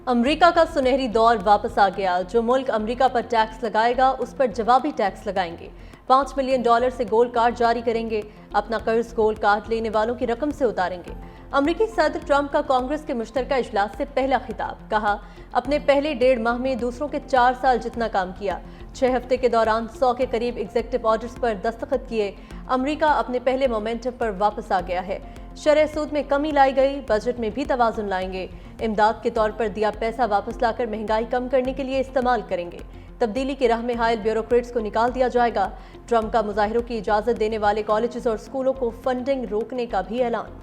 America का सुनहरी दौर वापस आ गया। जो मुल्क अमेरिका पर टैक्स लगाएगा उस पर जवाबी टैक्स लगाएंगे। $5 मिलियन से गोल्ड कार्ड जारी करेंगे। अपना कर्ज गोल्ड कार्ड लेने वालों की रकम से उतारेंगे। अमेरिकी सदर ट्रंप का कांग्रेस के मुश्तरका इजलास से पहला खिताब। कहा, अपने पहले 1.5 माह में दूसरों के 4 साल जितना काम किया। 6 हफ्ते के दौरान 100 के करीब एग्जीक्यूटिव ऑर्डर्स पर दस्तखत किए। अमेरिका अपने पहले मोमेंटम पर वापस आ गया है। शरह सूद में कमी लाई गई। बजट में भी तवाजुन लाएंगे। इमदाद के तौर पर दिया पैसा वापस लाकर महंगाई कम करने के लिए इस्तेमाल करेंगे। तब्दीली की राह में हायल ब्यूरोक्रेट्स को निकाल दिया जाएगा। ट्रंप का मुजाहिरों की इजाजत देने वाले कॉलेजेस और स्कूलों को फंडिंग रोकने का भी ऐलान।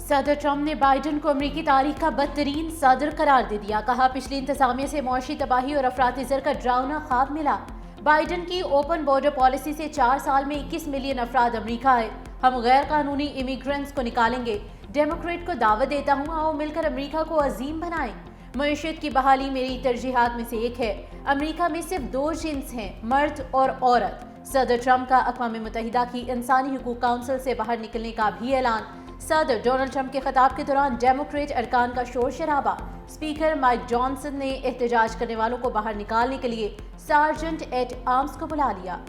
सदर ट्रंप ने बाइडन को अमेरिकी तारीख का बदतरीन सदर करार दे दिया। कहा, पिछली इंतजामिया से मुआशी तबाही और अफराती ज़र का डरावना ख्वाब मिला। बाइडन की ओपन बॉर्डर पॉलिसी से 4 साल में 21 मिलियन अफराद अमेरिका आए। हम गैर कानूनी इमिग्रेंट्स को निकालेंगे। डेमोक्रेट को दावत देता हूँ, आओ मिलकर अमेरिका को अजीम बनाएं। मईशत की बहाली मेरी तरजीहात में से एक है। अमेरिका में सिर्फ 2 जिन्स हैं, मर्द और औरत। सदर ट्रंप का अक़वाम मुत्तहिदा की इंसानी हुकूक काउंसिल से बाहर निकलने का भी ऐलान। सदर डोनाल्ड ट्रंप के खिताब के दौरान डेमोक्रेट अरकान का शोर शराबा। स्पीकर माइक जॉनसन ने एहतजाज करने वालों को बाहर निकालने के लिए सार्जेंट एट आर्म्स को बुला लिया।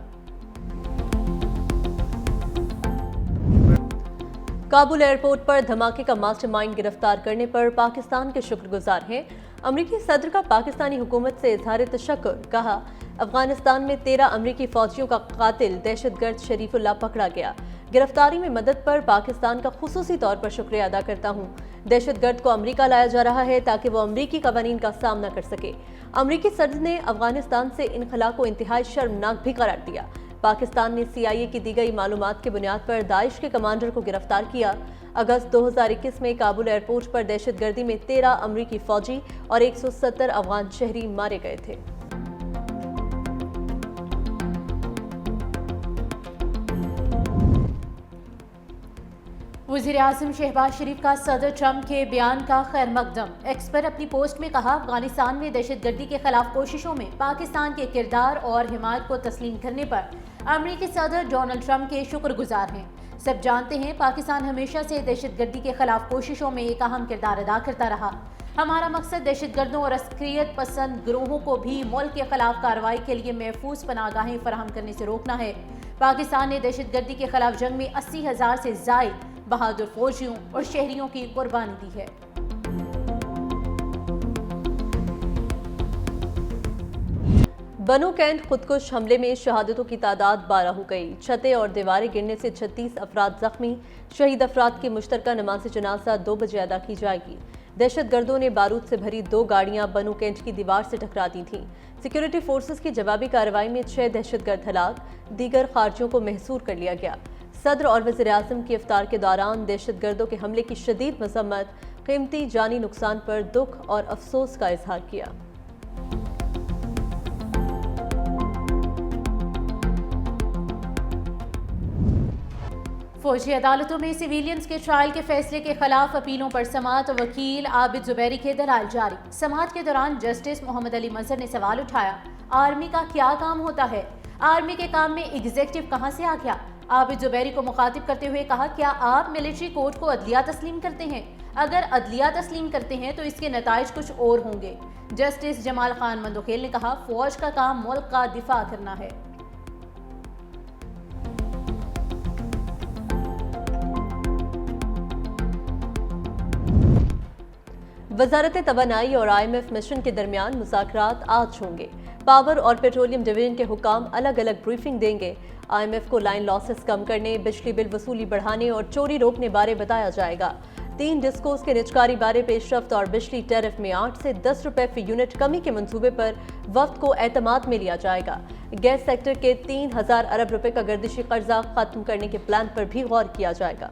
काबुल एयरपोर्ट पर धमाके का मास्टरमाइंड गिरफ्तार करने पर पाकिस्तान के शुक्रगुजार हैं। अमेरिकी सदर का पाकिस्तानी हुकूमत से इज़हार तशक्कुर। कहा, अफगानिस्तान में 13 अमेरिकी फौजियों का कातिल दहशतगर्द शरीफुल्लाह पकड़ा गया। गिरफ्तारी में मदद पर पाकिस्तान का खुसूसी तौर पर शुक्रिया अदा करता हूँ। दहशतगर्द को अमेरिका लाया जा रहा है ताकि वो अमेरिकी कवानीन का सामना कर सके। अमेरिकी सदर ने अफगानिस्तान से इनखला को इंतहाई शर्मनाक भी करार दिया। पाकिस्तान ने CIA की दी गई मालूमात के बुनियाद पर दाइश के कमांडर को गिरफ्तार किया। अगस्त 2021 में काबुल एयरपोर्ट पर दहशतगर्दी में 13 अमेरिकी फौजी और 170 अफगान शहरी मारे गए थे। वज़ीर-ए-आज़म शहबाज शरीफ का सदर ट्रंप के बयान का खैर मकदम। एक्स पर अपनी पोस्ट में कहा, अफगानिस्तान में दहशतगर्दी के खिलाफ कोशिशों में पाकिस्तान के किरदार और हिमायत को तस्लीम करने पर अमेरिकी सदर डोनाल्ड ट्रंप के शुक्रगुजार हैं। सब जानते हैं, पाकिस्तान हमेशा से दहशतगर्दी के खिलाफ कोशिशों में एक अहम किरदार अदा करता रहा। हमारा मकसद दहशतगर्दों और अस्करियत पसंद गिरोहों को भी मुल्क के खिलाफ कार्रवाई के लिए महफूज पनागाहें फराहम करने से रोकना है। पाकिस्तान ने दहशतगर्दी के खिलाफ जंग में 80,000 से जायद बहादुर फौजियों और शहरियों की कुर्बानी दी है। बनो कैंट खुदकुश हमले में शहादतों की तादाद 12 हो गई। छतें और दीवारें गिरने से 36 अफराद जख्मी। शहीद अफराद की मुश्तरका नमाज जनाजा 2 बजे अदा की जाएगी। दहशतगर्दों ने बारूद से भरी 2 गाड़ियां बनो कैंट की दीवार से टकरा दी थीं। सिक्योरिटी फोर्सेस की जवाबी कार्रवाई में 6 दहशतगर्द हलाक, दीगर खारजियों को महसूर कर लिया गया। सदर और वज़ीर-ए-आज़म की इफ्तार के दौरान दहशतगर्दों के हमले की शदीद मजम्मत, कीमती जानी नुकसान पर दुख और अफसोस का इजहार किया। फौजी अदालतों में सिविलियंस के ट्रायल के फैसले के खिलाफ अपीलों पर समाअत। वकील आबिद जुबैरी के दलाल जारी। समाअत के दौरान जस्टिस मोहम्मद अली मंजर ने सवाल उठाया, आर्मी का क्या काम होता है? आर्मी के काम में एग्जीक्यूटिव कहां से आ गया? आबिद जुबैरी को मुखातिब करते हुए कहा, क्या आप मिलिट्री कोर्ट को अदलिया तस्लीम करते हैं? अगर अदलिया तस्लीम करते हैं तो इसके नताइज कुछ और होंगे। जस्टिस जमाल खान मंदोखेल ने कहा, फौज का काम मुल्क का दिफा करना है। वजारत तवानाई और IMF मिशन के दरमियान मुज़ाकरात आज होंगे। पावर और पेट्रोलियम डिवीजन के हुकाम अलग अलग ब्रीफिंग देंगे। IMF को लाइन लॉसेस कम करने, बिजली बिल वसूली बढ़ाने और चोरी रोकने बारे बताया जाएगा। 3 डिस्कोस के निजकारी बारे पेशरफ्त और बिजली टैरिफ में 8 से 10 रुपए फी यूनिट कमी के मंसूबे पर वक्त को एतमाद में लिया जाएगा। गैस सेक्टर के 3000 अरब रुपए का गर्दिशी कर्जा खत्म करने के प्लान पर भी गौर किया जाएगा।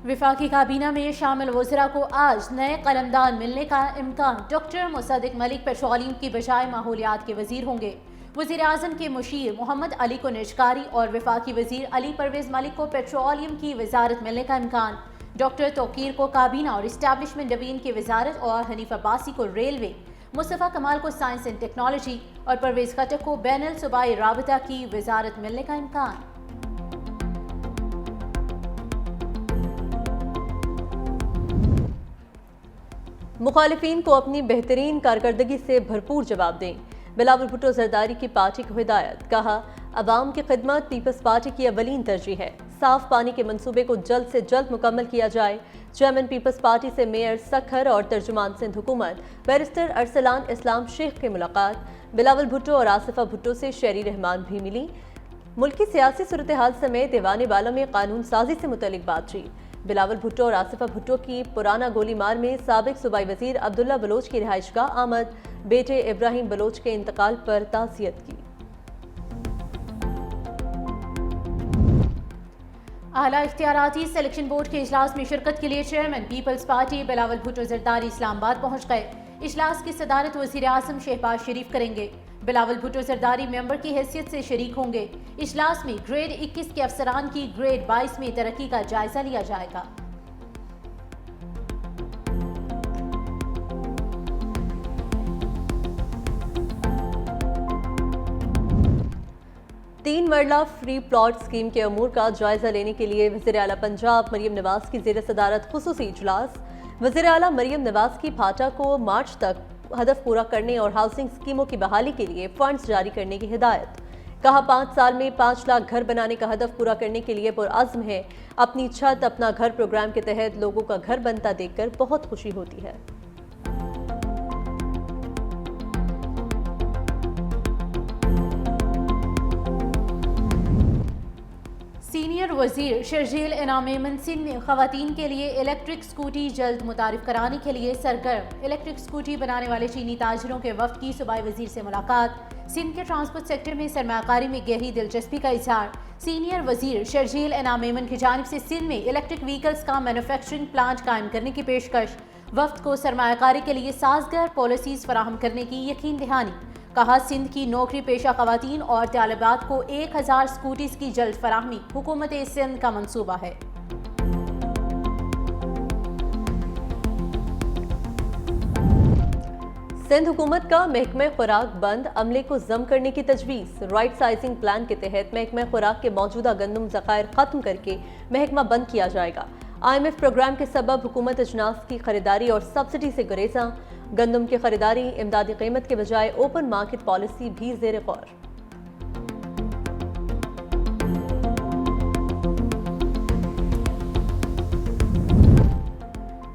विफाकी काबीना में शामिल वज़रा को आज नए कलमदान मिलने का इम्कान। डॉक्टर मुसद्दिक मलिक पेट्रोलियम की बजाय माहौलियात के वजीर होंगे। वज़ीर-ए-आज़म के मुशीर मोहम्मद अली को निजकारी और विफाकी वजीर अली परवेज मलिक को पेट्रोलियम की वजारत मिलने का इम्कान। डॉक्टर तौकीर को काबीना और इस्टेब्लिशमेंट नवीन की वजारत और हनीफ अब्बासी को रेलवे, मुस्तफ़ा कमाल को साइंस एंड टेक्नोलॉजी और परवेज खट्टक को बैनुल सूबाई राबता की वजारत मिलने का इम्कान। मुखालिफिन को अपनी बेहतरीन कारकर्दगी से भरपूर जवाब दें, बिलावल भुट्टो जरदारी की पार्टी को हिदायत। कहा, अवाम की खिदमत पीपल्स पार्टी की अवलीन तरजीह है। साफ पानी के मंसूबे को जल्द से जल्द मुकम्मल किया जाए। चेयरमैन पीपल्स पार्टी से मेयर सखर और तर्जुमान सिंध हुकूमत बैरिस्टर अरसलान इस्लाम शेख की मुलाकात। बिलावल भुट्टो और आसिफा भुट्टो से शेरी रहमान भी मिली। मुल्की सियासी सूरत हाल समेत दीवाने वालों में कानून साजी से मुतल्लिक बातचीत। बिलावल भुट्टो और आसिफा भुट्टो की पुराना गोलीमार में साबिक सूबाई वजीर अब्दुल्ला बलोच की रिहाइशगाह आमद। बेटे इब्राहिम बलोच के इंतकाल पर ताज़ियत की। आला इख्तियाराती सिलेक्शन बोर्ड के इजलास में शिरकत के लिए चेयरमैन पीपल्स पार्टी बिलावल भुट्टो जरदारी इस्लामाबाद पहुंच गए। इजलास की सदारत वज़ीर आज़म शहबाज शरीफ करेंगे। बिलावल भुट्टो जरदारी मेंबर की हैसियत से शरीक होंगे। इजलास में ग्रेड 21 के अफसरान की ग्रेड 22 में तरक्की का जायजा लिया जाएगा। तीन मरला फ्री प्लॉट स्कीम के अमूर का जायजा लेने के लिए वज़ीर आला पंजाब मरियम नवाज की ज़ेर सदारत खुसूसी इजलास। वज़ीर आला मरियम नवाज की फाटा को मार्च तक हदफ पूरा करने और हाउसिंग स्कीमों की बहाली के लिए फंड्स जारी करने की हिदायत। कहा, 5 साल में 5 लाख घर बनाने का हदफ पूरा करने के लिए पुरअज़्म है। अपनी छत अपना घर प्रोग्राम के तहत लोगों का घर बनता देखकर बहुत खुशी होती है। सीनियर वजीर शर्जील इनाम सिंध में खवातीन के लिए इलेक्ट्रिक स्कूटी जल्द मुतारिफ कराने के लिए सरगर्म। इलेक्ट्रिक स्कूटी बनाने वाले चीनी ताजरों के वफ्द की सूबाई वजीर से मुलाकात। सिंध के ट्रांसपोर्ट सेक्टर में सरमाकारी में गहरी दिलचस्पी का इजहार। सीनियर वजीर शर्जील इनाम की जानिब से सिंध में इलेक्ट्रिक व्हीकल्स का मैन्युफैक्चरिंग प्लांट कायम करने की पेशकश। वफ्द को सरमाकारी के लिए साजगार पॉलिसीज फराहम करने की यकीन दहानी। कहा, सिंध की नौकरी पेशा खवातीन और तालिबात को 1000 स्कूटीज की जल्द फराहमी हुकूमत सिंध का मंसूबा है। सिंध हुकूमत का महकमा खुराक बंद, अमले को जम करने की तजवीज़। राइट साइजिंग प्लान के तहत महकमा खुराक के मौजूदा गंदम ज़खायर खत्म करके महकमा बंद किया जाएगा। IMF प्रोग्राम के सबब हुकूमत अजनास की खरीदारी और सब्सिडी से गुरेजा। गंदम की खरीदारी इमदादी कीमत के बजाय ओपन मार्केट पॉलिसी भी ज़ेर गौर।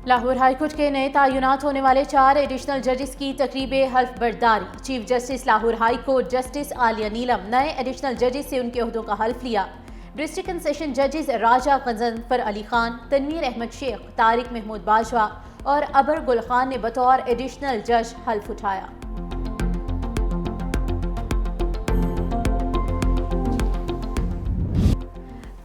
लाहौर हाईकोर्ट के नए तयनात होने वाले 4 एडिशनल जजेस की तकरीब हल्फ बर्दारी। Chief justice Lahore high court justice Aliya Neelam नए एडिशनल जजेस से उनके ओहदों का हल्फ लिया। डिस्ट्रिक्ट एंड सेशन जजेस राजा गजनफर अली खान, तनवीर अहमद शेख, तारिक महमूद बाजवा और अबर गुल खान ने बतौर एडिशनल जज हल्फ उठाया।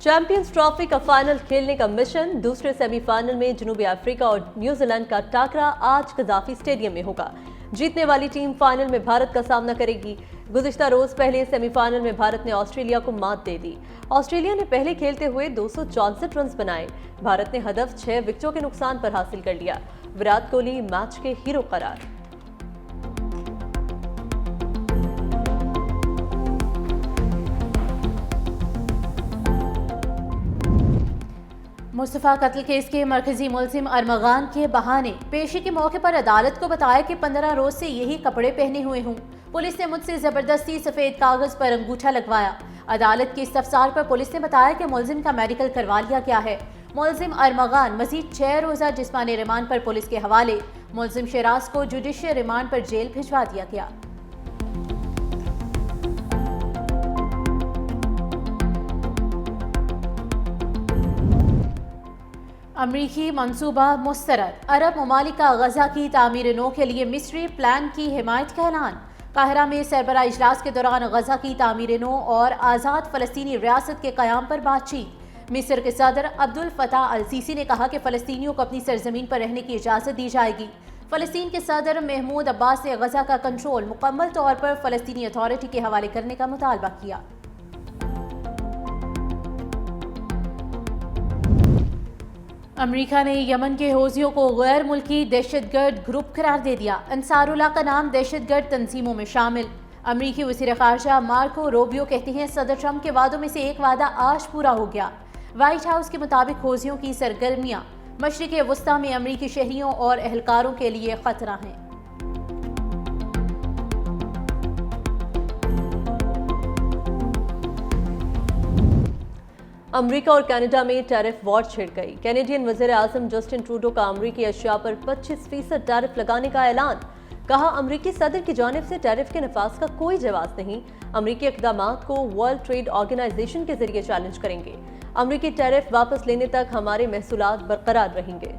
चैंपियंस ट्रॉफी का फाइनल खेलने का मिशन। दूसरे सेमीफाइनल में जनूबी अफ्रीका और न्यूजीलैंड का टाकरा आज कज़ाफी स्टेडियम में होगा। जीतने वाली टीम फाइनल में भारत का सामना करेगी। गुज़िश्ता रोज पहले सेमीफाइनल में भारत ने ऑस्ट्रेलिया को मात दे दी। ऑस्ट्रेलिया ने पहले खेलते हुए 264 रन बनाए। भारत ने हदफ 6 विकेटों के नुकसान पर हासिल कर लिया। विराट कोहली मैच के हीरो करार। मुस्तफ़ा कत्ल केस के मरकजी मुलजिम अरमगान के बहाने पेशी के मौके पर अदालत को बताया कि 15 रोज से यही कपड़े पहने हुए हूँ। पुलिस ने मुझसे जबरदस्ती सफेद कागज पर अंगूठा लगवाया। अदालत के इस्तफसार पर पुलिस ने बताया कि मुलजिम का मेडिकल करवा लिया गया है। मुलजिम अरमगान मजीद 6 रोजा जिस्मानी रिमांड पर पुलिस के हवाले। मुलजिम शराज को जुडिशियल रिमांड पर जेल भिजवा दिया गया। अमरीकी मंसूबा मुस्तरद। अरब ममालिक का गजा की तामीर नो के लिए मिस्री प्लान की हिमायत का ऐलान। काहिरा में सरबरा इजलास के दौरान गजा की तामीर नो और आज़ाद फ़लस्तीनी रियासत के क़याम पर बातचीत। मिस्र के सदर अब्दुल फताह अल सीसी ने कहा कि फ़लस्तीनियों को अपनी सरजमीन पर रहने की इजाज़त दी जाएगी। फ़लस्तीन के सदर महमूद अब्बास ने गजा का कंट्रोल मुकम्मल तौर पर फ़लस्तीनी अथॉरिटी के हवाले करने का मुतालबा किया। अमेरिका ने यमन के हौसियों को गैर मुल्की दहशतगर्द ग्रुप करार दे दिया। अंसारुल्लाह का नाम दहशतगर्द तंजीमों में शामिल। अमेरिकी वज़ीर ख़ारजा मार्को रूबियो कहते हैं सदर ट्रंप के वादों में से एक वादा आज पूरा हो गया। व्हाइट हाउस के मुताबिक हौसियों की सरगर्मियां मशरिक़ वस्ता में अमेरिकी शहरियों और एहलकारों के लिए खतरा हैं। अमेरिका और कनाडा में टैरिफ वॉर छिड़ गई। कैनेडियन वज़ीर आज़म जस्टिन ट्रूडो का अमेरिकी अशिया पर 25% टैरिफ लगाने का ऐलान। कहा, अमेरिकी सदर की जानिब से टैरिफ के नफाज का कोई जवाब नहीं। अमेरिकी इक़दामात को वर्ल्ड ट्रेड ऑर्गेनाइजेशन के जरिए चैलेंज करेंगे। अमेरिकी टैरिफ वापस लेने तक हमारे महसूलात बरकरार रहेंगे।